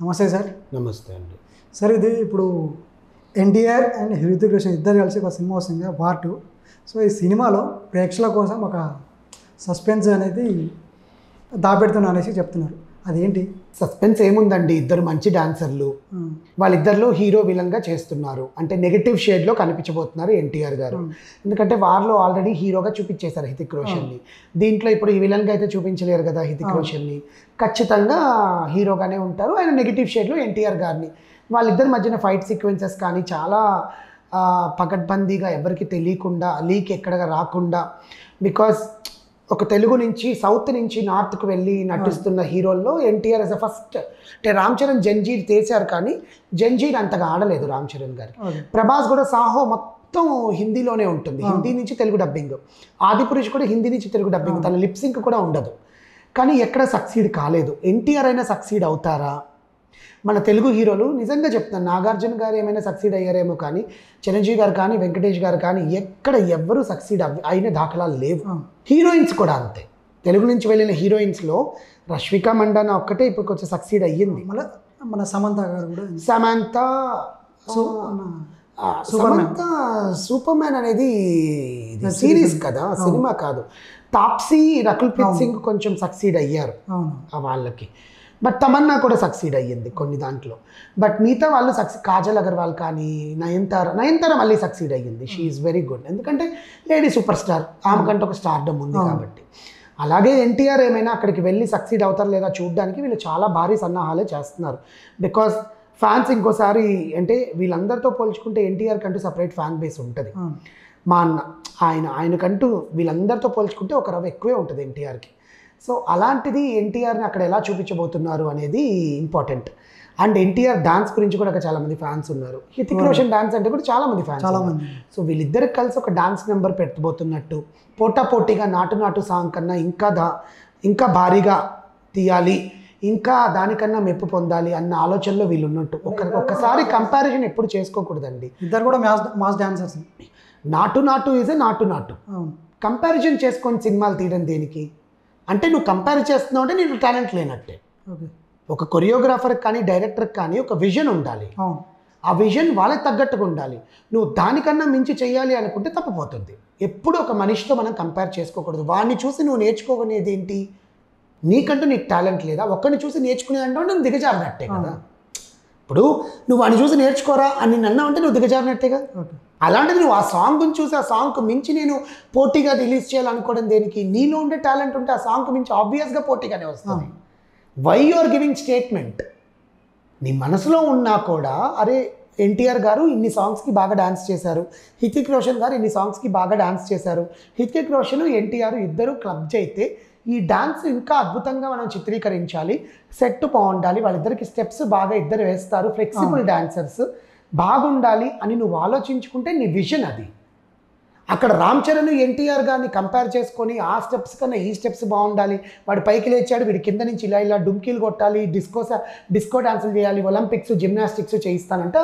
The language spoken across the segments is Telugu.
నమస్తే సార్. నమస్తే అండి. సార్, ఇది ఇప్పుడు ఎన్టీఆర్ అండ్ హృతిక్ రోషన్ ఇద్దరు కలిసి ఒక సినిమా వస్తుంది వార్ 2. సో ఈ సినిమాలో ప్రేక్షకుల కోసం ఒక సస్పెన్స్ అనేది దాపెడుతున్నా అనేసి చెప్తున్నారు. అదేంటి సస్పెన్స్ ఏముందండి, ఇద్దరు మంచి డాన్సర్లు, వాళ్ళిద్దరిలో హీరో విలన్గా చేస్తున్నారు. అంటే నెగటివ్ షేడ్లో కనిపించబోతున్నారు ఎన్టీఆర్ గారు. ఎందుకంటే వార్లో ఆల్రెడీ హీరోగా చూపించేశారు హృతిక్ రోషన్ని. దీంట్లో ఇప్పుడు ఈ విలన్గా అయితే చూపించలేరు కదా హృతిక్ రోషన్ని. ఖచ్చితంగా హీరోగానే ఉంటారు. ఆయన నెగటివ్ షేడ్లో ఎన్టీఆర్ గారిని. వాళ్ళిద్దరి మధ్యన ఫైట్ సీక్వెన్సెస్ కానీ చాలా పకడ్బందీగా ఎవరికి తెలియకుండా, లీక్ ఎక్కడగా రాకుండా, బికాజ్ ఒక తెలుగు నుంచి సౌత్ నుంచి నార్త్కు వెళ్ళి నటిస్తున్న హీరోల్లో ఎన్టీఆర్ ఎస్ ఫస్ట్. అంటే రామ్ చరణ్ జంజీర్ తీశారు కానీ జంజీర్ అంతగా ఆడలేదు రామ్ చరణ్ గారికి. ప్రభాస్ కూడా సాహో మొత్తం హిందీలోనే ఉంటుంది, హిందీ నుంచి తెలుగు డబ్బింగ్. ఆదిపురుష్ కూడా హిందీ నుంచి తెలుగు డబ్బింగ్, తన లిప్సింక్ కూడా ఉండదు. కానీ ఎక్కడ సక్సీడ్ కాలేదు. ఎన్టీఆర్ అయినా సక్సీడ్ అవుతారా? మన తెలుగు హీరోలు నిజంగా చెప్తాను, నాగార్జున గారు ఏమైనా సక్సీడ్ అయ్యారేమో కానీ చిరంజీవి గారు కానీ వెంకటేష్ గారు కానీ ఎక్కడ ఎవ్వరూ సక్సీడ్ అయిన దాఖలాలు లేవు. హీరోయిన్స్ కూడా అంతే. తెలుగు నుంచి వెళ్ళిన హీరోయిన్స్లో రష్మిక మండాన ఒక్కటే ఇప్పుడు కొంచెం సక్సీడ్ అయ్యింది. మన సమంత గారు కూడా. సమంత సూపర్ మ్యాన్ అనేది సిరీస్ కదా, సినిమా కాదు. తాప్సీ, రకుల్ ప్రీత్ సింగ్ కొంచెం సక్సీడ్ అయ్యారు వాళ్ళకి. బట్ తమన్నా కూడా సక్సీడ్ అయ్యింది కొన్ని దాంట్లో. బట్ మిగతా వాళ్ళు కాజల్ అగర్వాల్ కానీ నయనతార మళ్ళీ సక్సీడ్ అయ్యింది. She is very good. ఎందుకంటే లేడీ సూపర్ స్టార్, ఆమెకంటే ఒక స్టార్డమ్ ఉంది కాబట్టి. అలాగే ఎన్టీఆర్ ఏమైనా అక్కడికి వెళ్ళి సక్సీడ్ అవుతారు లేదా చూడడానికి వీళ్ళు చాలా భారీ సన్నాహాలే చేస్తున్నారు. బికాస్ ఫ్యాన్స్ ఇంకోసారి అంటే వీళ్ళందరితో పోల్చుకుంటే ఎన్టీఆర్ కంటూ సపరేట్ ఫ్యాన్ బేస్ ఉంటుంది. మా ఆయనకంటూ వీళ్ళందరితో పోల్చుకుంటే ఒక రవ్వ ఎక్కువే ఉంటుంది ఎన్టీఆర్కి. సో అలాంటిది ఎన్టీఆర్ని అక్కడ ఎలా చూపించబోతున్నారు అనేది ఇంపార్టెంట్. అండ్ ఎన్టీఆర్ డాన్స్ గురించి కూడా చాలామంది ఫ్యాన్స్ ఉన్నారు. హృతిక్ రోషన్ డాన్స్ అంటే కూడా చాలామంది ఫ్యాన్స్. సో వీళ్ళిద్దరికి కలిసి ఒక డాన్స్ నెంబర్ పెట్టబోతున్నట్టు, పోటాపోటీగా నాటు నాటు సాంగ్ కన్నా ఇంకా భారీగా తీయాలి, ఇంకా దానికన్నా మెప్పు పొందాలి అన్న ఆలోచనలో వీళ్ళు ఉన్నట్టు. ఒక్కసారి కంపారిజన్ ఎప్పుడు చేసుకోకూడదండి. ఇద్దరు కూడా మాస్ డాన్సర్స్. నాటు ఈజ్ నాటు. కంపారిజన్ చేసుకొని సినిమాలు తీయడం దేనికి? అంటే నువ్వు కంపేర్ చేస్తున్నావు అంటే నీకు టాలెంట్ లేనట్టే. ఒక కొరియోగ్రాఫర్కి కానీ డైరెక్టర్కి కానీ ఒక విజన్ ఉండాలి. ఆ విజన్ వాళ్ళకి తగ్గట్టుగా ఉండాలి. నువ్వు దానికన్నా మించి చేయాలి అనుకుంటే తప్పిపోతుంది. ఎప్పుడు ఒక మనిషితో మనం కంపేర్ చేసుకోకూడదు. వాడిని చూసి నువ్వు నేర్చుకోనేది ఏంటి? నీకంటూ నీకు టాలెంట్ లేదా? ఒక్కడిని చూసి నేర్చుకునే అంటే నువ్వు దిగజారినట్టే కదా. ఇప్పుడు నువ్వు వాడిని చూసి నేర్చుకోరా అని నన్ను అంటే నువ్వు దిగజారినట్టేగా. అలాంటిది నువ్వు ఆ సాంగ్ని చూసి ఆ సాంగ్కు మించి నేను పోటీగా రిలీజ్ చేయాలనుకోవడం దేనికి? నీలో ఉండే టాలెంట్ ఉంటే ఆ సాంగ్కు మించి ఆబ్వియస్గా పోటీగానే వస్తుంది. Why you are giving statement? నీ మనసులో ఉన్నా కూడా అరే ఎన్టీఆర్ గారు ఇన్ని సాంగ్స్కి బాగా డాన్స్ చేశారు, హృతిక్ రోషన్ గారు ఇన్ని సాంగ్స్కి బాగా డాన్స్ చేశారు, హృతిక్ రోషన్ ఎన్టీఆర్ ఇద్దరు క్లబ్జ్ అయితే ఈ డాన్స్ ఇంకా అద్భుతంగా మనం చిత్రీకరించాలి, సెట్ బాగుండాలి, వాళ్ళిద్దరికి స్టెప్స్ బాగా ఇద్దరు వేస్తారు, ఫ్లెక్సిబుల్ డాన్సర్స్ బాగుండాలి అని నువ్వు ఆలోచించుకుంటే నీ విజన్ అది. అక్కడ రామ్ చరణ్ ఎన్టీఆర్ గారిని కంపేర్ చేసుకొని ఆ స్టెప్స్ కన్నా ఈ స్టెప్స్ బాగుండాలి, వాడు పైకి లేచాడు వీడి కింద నుంచి ఇలా డుమ్కీలు కొట్టాలి, డిస్కో డాన్సులు చేయాలి, ఒలింపిక్స్ జిమ్నాస్టిక్స్ చేయిస్తానంటే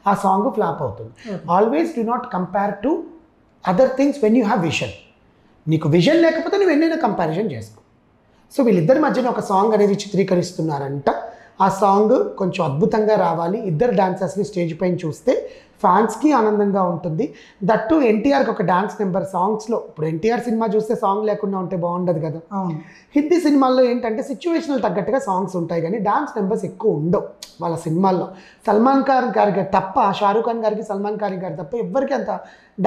ఆ సాంగ్ ఫ్లాప్ అవుతుంది. Always do not compare to other things when you have vision. నీకు విజన్ లేకపోతే నువ్వు ఎన్నైనా కంపారిజన్ చేసుకో. సో వీళ్ళిద్దరి మధ్యన ఒక సాంగ్ అనేది చిత్రీకరిస్తున్నారంట. ఆ సాంగ్ కొంచెం అద్భుతంగా రావాలి. ఇద్దరు డాన్సర్స్ని స్టేజ్ పైన చూస్తే ఫ్యాన్స్కి ఆనందంగా ఉంటుంది. దట్టు ఎన్టీఆర్కి ఒక డాన్స్ నెంబర్ సాంగ్స్లో. ఇప్పుడు ఎన్టీఆర్ సినిమా చూస్తే సాంగ్ లేకుండా ఉంటే బాగుండదు కదా. హిందీ సినిమాల్లో ఏంటంటే సిచ్యువేషనల్ తగ్గట్టుగా సాంగ్స్ ఉంటాయి కానీ డాన్స్ నెంబర్స్ ఎక్కువ ఉండవు వాళ్ళ సినిమాల్లో. సల్మాన్ ఖాన్ గారికి తప్ప, షారూఖ్ ఖాన్ గారికి సల్మాన్ ఖాన్ గారికి తప్ప ఎవ్వరికి అంత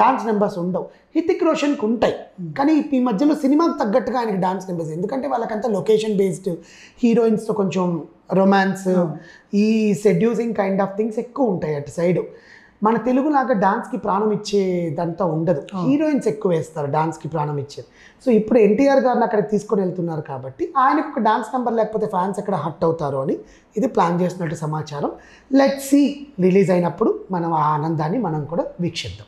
డాన్స్ నెంబర్స్ ఉండవు. హృతిక్ రోషన్కి ఉంటాయి కానీ ఈ మధ్యలో సినిమాకి తగ్గట్టుగా ఆయనకి డాన్స్ నెంబర్స్. ఎందుకంటే వాళ్ళకంతా లొకేషన్ బేస్డ్, హీరోయిన్స్తో కొంచెం రొమాన్స్, ఈ సెడ్యూసింగ్ కైండ్ ఆఫ్ థింగ్స్ ఎక్కువ ఉంటాయి అటు సైడ్. మన తెలుగులాగా డాన్స్కి ప్రాణం ఇచ్చేదంతా ఉండదు. హీరోయిన్స్ ఎక్కువ వేస్తారు డాన్స్కి ప్రాణం ఇచ్చేది. సో ఇప్పుడు ఎన్టీఆర్ గారిని అక్కడికి తీసుకొని వెళ్తున్నారు కాబట్టి ఆయనకు ఒక డాన్స్ నెంబర్ లేకపోతే ఫ్యాన్స్ ఎక్కడ హట్ అవుతారు అని ఇది ప్లాన్ చేస్తున్నట్టు సమాచారం. లెట్స్ సీ రిలీజ్ అయినప్పుడు మనం ఆ ఆనందాన్ని మనం కూడా వీక్షిద్దాం.